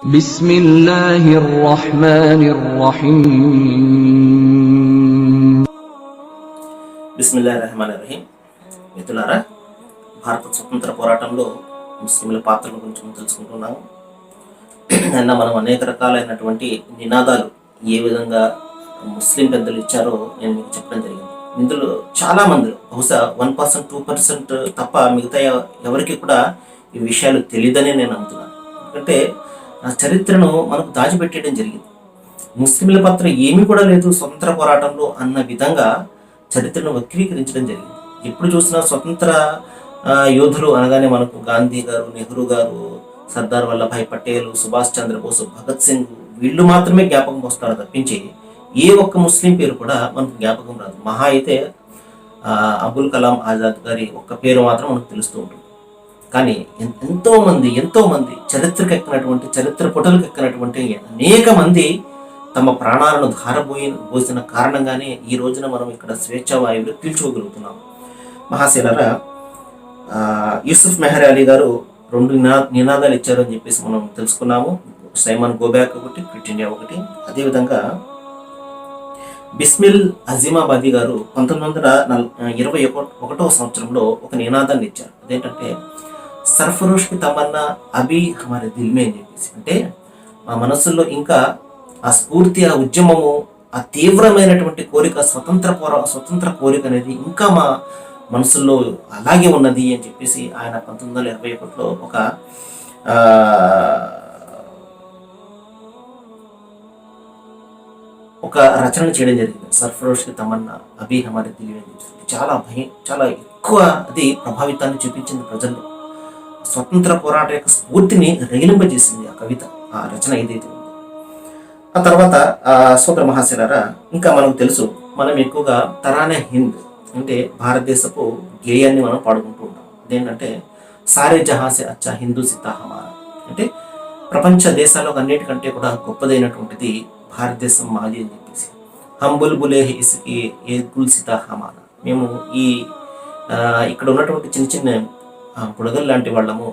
بسم الله الرحمن الرحيم బిస్మిల్లాహిర్ రహమానిర్ రహీం. మిత్రులారా, భారత స్వతంత్ర పోరాటంలో ముస్లింల పాత్ర గురించి మనం తెలుసుకుంటున్నాము. నిన్న మనం అనేక రకాలైనటువంటి నినాదాలు ఏ విధంగా ముస్లిం పెద్దలు ఇచ్చారో నేను మీకు చెప్పడం జరిగింది. ఇందులో చాలా మంది, బహుశా 1%, 2% తప్ప మిగతా ఎవరికి కూడా ఈ విషయాలు తెలియదని నేను నమ్ముతున్నాను. ఎందుకంటే ఆ చరిత్రను మనకు దాచిపెట్టేయడం జరిగింది. ముస్లింల పాత్ర ఏమీ కూడా లేదు స్వతంత్ర పోరాటంలో అన్న విధంగా చరిత్రను వక్రీకరించడం జరిగింది. ఎప్పుడు చూసినా స్వతంత్ర యోధులు అనగానే మనకు గాంధీ గారు, నెహ్రూ గారు, సర్దార్ వల్లభాయ్ పటేల్, సుభాష్ చంద్రబోస్, భగత్ సింగ్ వీళ్ళు మాత్రమే జ్ఞాపకం వస్తారు తప్పించి ఏ ఒక్క ముస్లిం పేరు కూడా మనకు జ్ఞాపకం రాదు. మహా అయితే అబుల్ కలాం ఆజాద్ గారి ఒక్క పేరు మాత్రం మనకు తెలుస్తూ ఉంటుంది. కానీ ఎంతో మంది చరిత్రకెక్కినటువంటి, చరిత్ర పుటలకు ఎక్కినటువంటి అనేక మంది తమ ప్రాణాలను పోసిన కారణంగానే ఈ రోజున మనం ఇక్కడ స్వేచ్ఛావాయువులు పీల్చుకోగలుగుతున్నాం. మహాశీలరా, యూసుఫ్ మెహర్ అలీ గారు 2 నినాదాలు ఇచ్చారని చెప్పేసి మనం తెలుసుకున్నాము. సైమన్ గోబ్యాక్ ఒకటి, క్విట్ ఇండియా ఒకటి. అదేవిధంగా బిస్మిల్ అజీమాబాదీ గారు 1921వ సంవత్సరంలో ఒక నినాదాన్ని ఇచ్చారు. అదేంటంటే సర్ఫరోష్ కి తమన్నా అభి హమారే దిల్ మే అని చెప్పేసి. అంటే మా మనస్సుల్లో ఇంకా ఆ స్ఫూర్తి, ఆ ఉద్యమము, ఆ తీవ్రమైనటువంటి కోరిక, స్వతంత్ర కోరిక అనేది ఇంకా మా మనసుల్లో అలాగే ఉన్నది అని చెప్పేసి ఆయన 1921లో ఒక రచన చేయడం జరిగింది. సర్ఫరోష్ కి తమన్నా అభి హమారే దిల్ మే అని చెప్పేసి. చాలా ఎక్కువ అది ప్రభావితాన్ని చూపించింది ప్రజల్లో. స్వతంత్ర పోరాట యొక్క స్ఫూర్తిని రగిలింపజేసింది ఆ కవిత, ఆ రచన ఏదైతే ఉందో. ఆ తర్వాత సోదర మహాశిలారా, ఇంకా మనకు తెలుసు, మనం ఎక్కువగా తరానే హింద్ అంటే భారతదేశపు గేయాన్ని మనం పాడుకుంటూ ఉంటాం. అదేంటంటే సారే జహాసే అచ్చా హిందూ సితా హమారా. అంటే ప్రపంచ దేశాలకు అన్నిటికంటే కూడా గొప్పదైనటువంటిది భారతదేశం మాది అని చెప్పేసి. హమ్ బుల్బులే ఇస్కి ఏ గుల్ సితా హమారా. మేము ఈ ఇక్కడ ఉన్నటువంటి చిన్న చిన్న బుడగల్ లాంటి వాళ్ళము,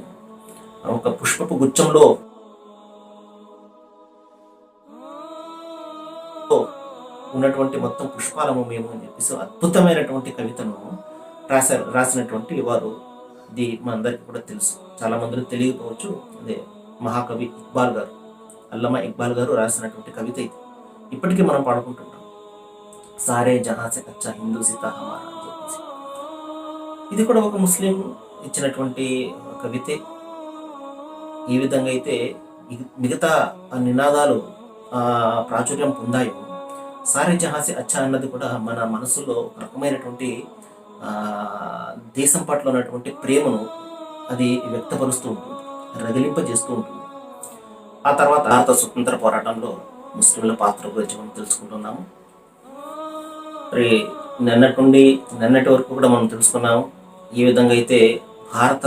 ఒక పుష్పపు గుచ్చంలో ఉన్నటువంటి మొత్తం పుష్పాలము మేము అని చెప్పేసి అద్భుతమైనటువంటి కవితను రాసినటువంటి వారు. ఇది మనందరికీ కూడా తెలుసు, చాలా మందికి తెలియకపోవచ్చు. అదే మహాకవి ఇక్బాల్ గారు, అల్లమా ఇక్బాల్ గారు రాసినటువంటి కవిత ఇది. ఇప్పటికీ మనం పాడుకుంటుంటాం, సారే జహాసే అచ్చా హిందూ సీతా హమారా అని చెప్పేసి. ఇది కూడా ఒక ముస్లిం ఇచ్చినటువంటి కవితే. ఈ విధంగా అయితే మిగతా నినాదాలు ప్రాచుర్యం పొందాయో, సారే జహాసే అచ్చా అన్నది కూడా మన మనసులో ఒక రకమైనటువంటి దేశం పట్ల ఉన్నటువంటి ప్రేమను అది వ్యక్తపరుస్తూ ఉంటుంది, రగిలింపజేస్తూ ఉంటుంది. ఆ తర్వాత భారత స్వతంత్ర పోరాటంలో ముస్లింల పాత్ర గురించి మనం తెలుసుకుంటున్నాము. మరి నిన్నటి వరకు కూడా మనం తెలుసుకున్నాము ఈ విధంగా అయితే భారత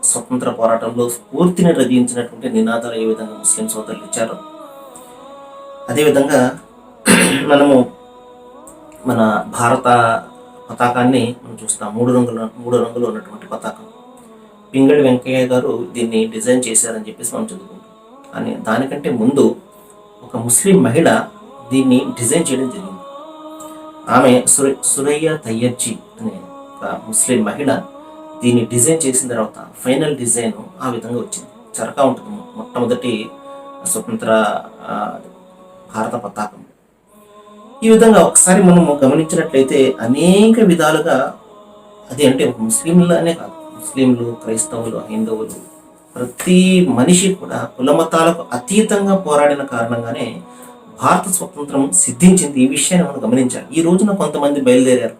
స్వతంత్ర పోరాటంలో స్ఫూర్తిని రగిలించినటువంటి నినాదాలు ఏ విధంగా ముస్లిం సోదరులు ఇచ్చారో, అదేవిధంగా మనము మన భారత పతాకాన్ని మనం చూస్తాం. 3 రంగులు ఉన్నటువంటి పతాకం. పింగళి వెంకయ్య గారు దీన్ని డిజైన్ చేశారని చెప్పేసి మనం చదువుకుంటాం. కానీ దానికంటే ముందు ఒక ముస్లిం మహిళ దీన్ని డిజైన్ చేయడం జరిగింది. ఆమె సురయ్య తయ్యబ్జీ అనే ఒక ముస్లిం మహిళ దీన్ని డిజైన్ చేసిన తర్వాత ఫైనల్ డిజైన్ ఆ విధంగా వచ్చింది. చరకా ఉంటుంది మొట్టమొదటి స్వతంత్ర భారత పతాకం. ఈ విధంగా ఒకసారి మనం గమనించినట్లయితే అనేక విధాలుగా, అది అంటే ఒక ముస్లింలనే కాదు, ముస్లింలు, క్రైస్తవులు, హైందవులు, ప్రతి మనిషి కూడా కులమతాలకు అతీతంగా పోరాడిన కారణంగానే భారత స్వతంత్రం సిద్ధించింది. ఈ విషయాన్ని మనం గమనించాలి. ఈ రోజున కొంతమంది బయలుదేరారు,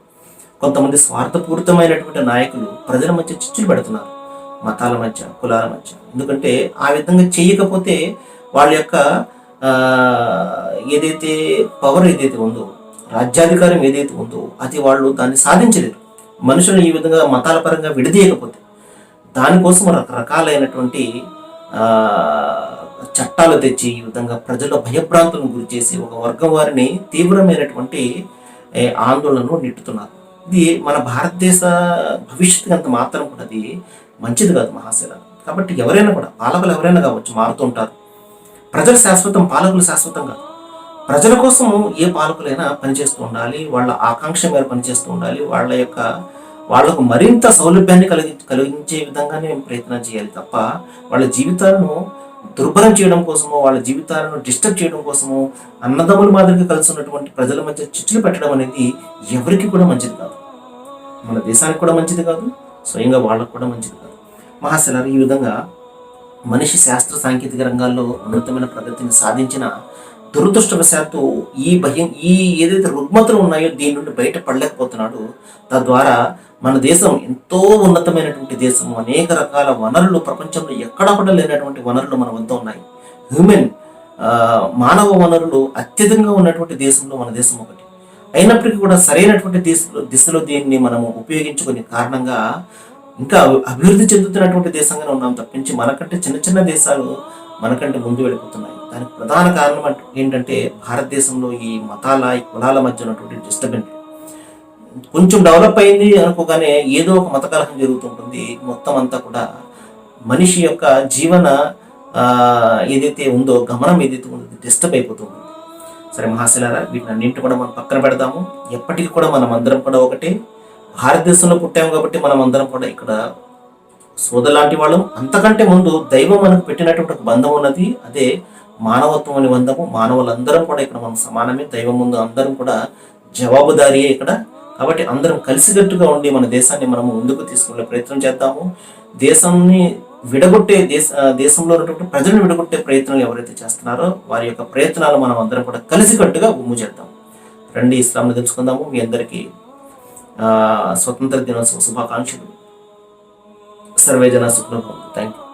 కొంతమంది స్వార్థపూరితమైనటువంటి నాయకులు ప్రజల మధ్య చిచ్చులు పెడుతున్నారు, మతాల మధ్య, కులాల మధ్య. ఎందుకంటే ఆ విధంగా చేయకపోతే వాళ్ళ యొక్క ఏదైతే పవర్ ఏదైతే ఉందో, రాజ్యాధికారం ఏదైతే ఉందో, అది వాళ్ళు దాన్ని సాధించలేరు. మనుషులు ఈ విధంగా మతాల పరంగా విడదీయకపోతే దానికోసం రకరకాలైనటువంటి చట్టాలు తెచ్చి ఈ విధంగా ప్రజల భయభ్రాంతులను గురి చేసి ఒక వర్గం వారిని తీవ్రమైనటువంటి ఆందోళనను నెట్టుతున్నారు. ఇది మన భారతదేశ భవిష్యత్తు అంత మాత్రం కూడా అది మంచిది కాదు మహాశిల. కాబట్టి ఎవరైనా కూడా, పాలకులు ఎవరైనా కావచ్చు, మారుతుంటారు. ప్రజలు శాశ్వతం, పాలకులు శాశ్వతం కాదు. ప్రజల కోసం ఏ పాలకులైనా పనిచేస్తూ ఉండాలి, వాళ్ళ ఆకాంక్ష మేర పనిచేస్తూ ఉండాలి, వాళ్లకు మరింత సౌలభ్యాన్ని కలిగించే విధంగానే మేము ప్రయత్నం చేయాలి తప్ప వాళ్ళ జీవితాలను దుర్భరం చేయడం కోసమో, వాళ్ళ జీవితాలను డిస్టర్బ్ చేయడం కోసమో, అన్నదమ్ముల మాదిరిగా కలిసి ఉన్నటువంటి ప్రజల మధ్య చిచ్చులు పెట్టడం అనేది ఎవరికి కూడా మంచిది కాదు. మన దేశానికి కూడా మంచిది కాదు, స్వయంగా వాళ్ళకు కూడా మంచిది కాదు. మహాశిలారు, ఈ విధంగా మనిషి శాస్త్ర సాంకేతిక రంగాల్లో ఉన్నతమైన ప్రగతిని సాధించిన దురదృష్టవశాత్తు ఈ ఏదైతే రుగ్మతలు ఉన్నాయో దీని నుండి బయటపడలేకపోతున్నాడు. తద్వారా మన దేశం ఎంతో ఉన్నతమైనటువంటి దేశం, అనేక రకాల వనరులు, ప్రపంచంలో ఎక్కడా కూడా లేనటువంటి వనరులు మన వద్ద ఉన్నాయి. మానవ వనరులు అత్యధికంగా ఉన్నటువంటి దేశంలో మన దేశం ఒకటి. అయినప్పటికీ కూడా సరైనటువంటి దిశలో దీన్ని మనము ఉపయోగించుకునే కారణంగా ఇంకా అభివృద్ధి చెందుతున్నటువంటి దేశంగానే ఉన్నాం తప్పించి మనకంటే చిన్న చిన్న దేశాలు మనకంటే ముందు వెళ్ళిపోతున్నాయి. దానికి ప్రధాన కారణం ఏంటంటే భారతదేశంలో ఈ మతాల, ఈ కులాల మధ్య ఉన్నటువంటి డిస్టర్బెన్స్. కొంచెం డెవలప్ అయింది అనుకోగానే ఏదో ఒక మత కలహం జరుగుతుంటుంది. మొత్తం అంతా కూడా మనిషి యొక్క జీవన ఏదైతే ఉందో, గమనం ఏదైతే ఉందో డిస్టర్బ్ అయిపోతుంది. సరే మహాశిలారా, వీటిని అన్నింటి కూడా మనం పక్కన పెడదాము. ఎప్పటికీ కూడా మనం అందరం కూడా ఒకటే. భారతదేశంలో పుట్టాము కాబట్టి మనం అందరం కూడా ఇక్కడ సోదరులాంటి వాళ్ళం. అంతకంటే ముందు దైవం మనకు పెట్టినటువంటి ఒక బంధం ఉన్నది, అదే మానవత్వం అనే బంధము. మానవులందరం కూడా ఇక్కడ మనం సమానమే. దైవం ముందు అందరం కూడా జవాబుదారీయే ఇక్కడ. కాబట్టి అందరం కలిసికట్టుగా ఉండి మన దేశాన్ని మనము ముందుకు తీసుకునే ప్రయత్నం చేద్దాము. దేశాన్ని దేశంలో ఉన్నటువంటి ప్రజలను విడగొట్టే ప్రయత్నాలు ఎవరైతే చేస్తున్నారో వారి యొక్క ప్రయత్నాలు మనం అందరం కూడా కలిసికట్టుగా ఉమ్ము చేద్దాం. రండి, ఇస్లాంను తెలుసుకుందాము. మీ అందరికీ స్వతంత్ర దినోత్సవ శుభాకాంక్షలు. సర్వే జన సుఖనో భవంతు. Thank you.